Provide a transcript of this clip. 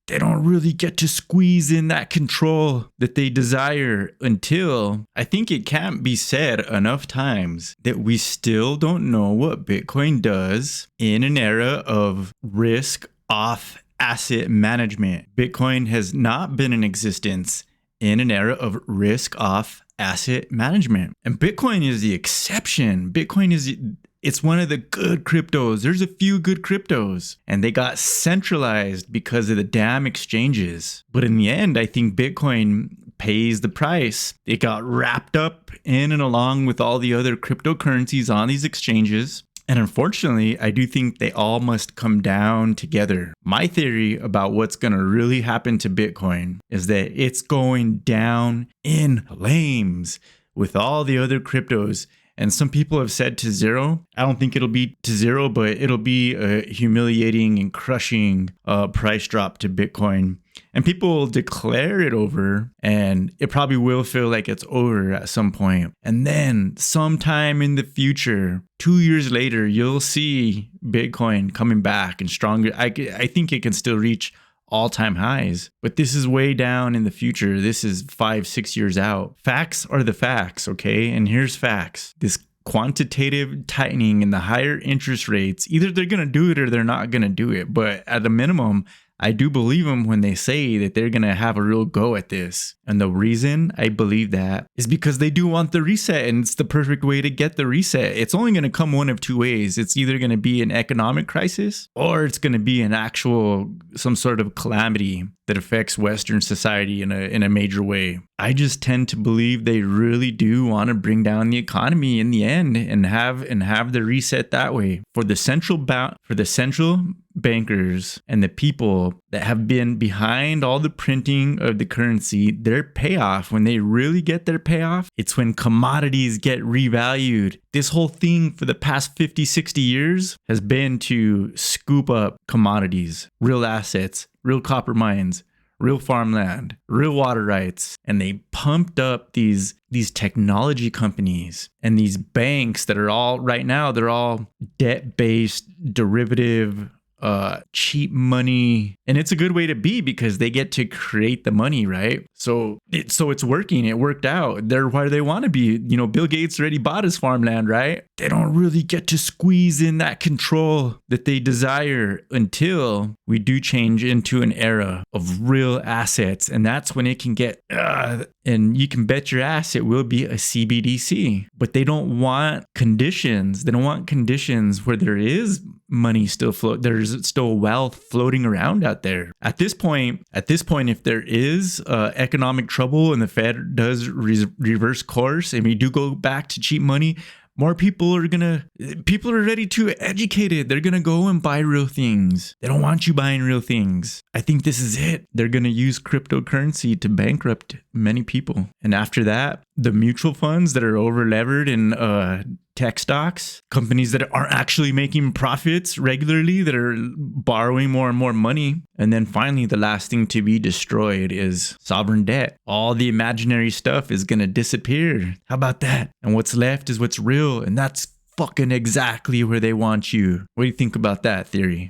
they don't really get to squeeze in that control that they desire until I think it can't be said enough times that we still don't know what Bitcoin does in an era of risk off asset management. Bitcoin has not been in existence in an era of risk off asset management. And Bitcoin is the exception. It's one of the good cryptos. There's a few good cryptos, and they got centralized because of the damn exchanges. But in the end, I think Bitcoin pays the price. It got wrapped up in and along with all the other cryptocurrencies on these exchanges. And unfortunately, I do think they all must come down together. My theory about what's going to really happen to Bitcoin is that it's going down in flames with all the other cryptos. And some people have said to zero. I don't think it'll be to zero, but it'll be a humiliating and crushing price drop to Bitcoin. And people will declare it over, and it probably will feel like it's over at some point. And then sometime in the future, 2 years later, you'll see Bitcoin coming back and stronger. I think it can still reach all-time highs, but this is way down in the future. This is 5-6 years out. Facts are the facts, okay? And here's facts. This quantitative tightening and the higher interest rates, either they're going to do it or they're not going to do it. But at a minimum, I do believe them when they say that they're going to have a real go at this. And the reason I believe that is because they do want the reset, and it's the perfect way to get the reset. It's only going to come one of two ways. It's either going to be an economic crisis, or it's going to be an actual, some sort of calamity that affects Western society in a major way. I just tend to believe they really do want to bring down the economy in the end and have the reset that way. For the central bankers and the people that have been behind all the printing of the currency, their payoff, when they really get their payoff, it's when commodities get revalued. This whole thing for the past 50, 60 years has been to scoop up commodities, real assets, real copper mines, real farmland, real water rights. And they pumped up these technology companies and these banks that are all right now, they're all debt-based, derivative, cheap money. And it's a good way to be because they get to create the money, right? So it's working. It worked out. They're where they want to be. You know, Bill Gates already bought his farmland, right? They don't really get to squeeze in that control that they desire until we do change into an era of real assets. And that's when it can get, and you can bet your ass it will be a CBDC. But they don't want conditions. They don't want conditions where there is money still there's still wealth floating around out there. At this point, if there is economic trouble and the Fed does reverse course and we do go back to cheap money, more people are ready to educate it. They're gonna go and buy real things. They don't want you buying real things. I think this is it. They're gonna use cryptocurrency to bankrupt many people. And after that, the mutual funds that are over levered in tech stocks, companies that aren't actually making profits regularly, that are borrowing more and more money. And then finally, the last thing to be destroyed is sovereign debt. All the imaginary stuff is going to disappear. How about that? And what's left is what's real. And that's fucking exactly where they want you. What do you think about that theory?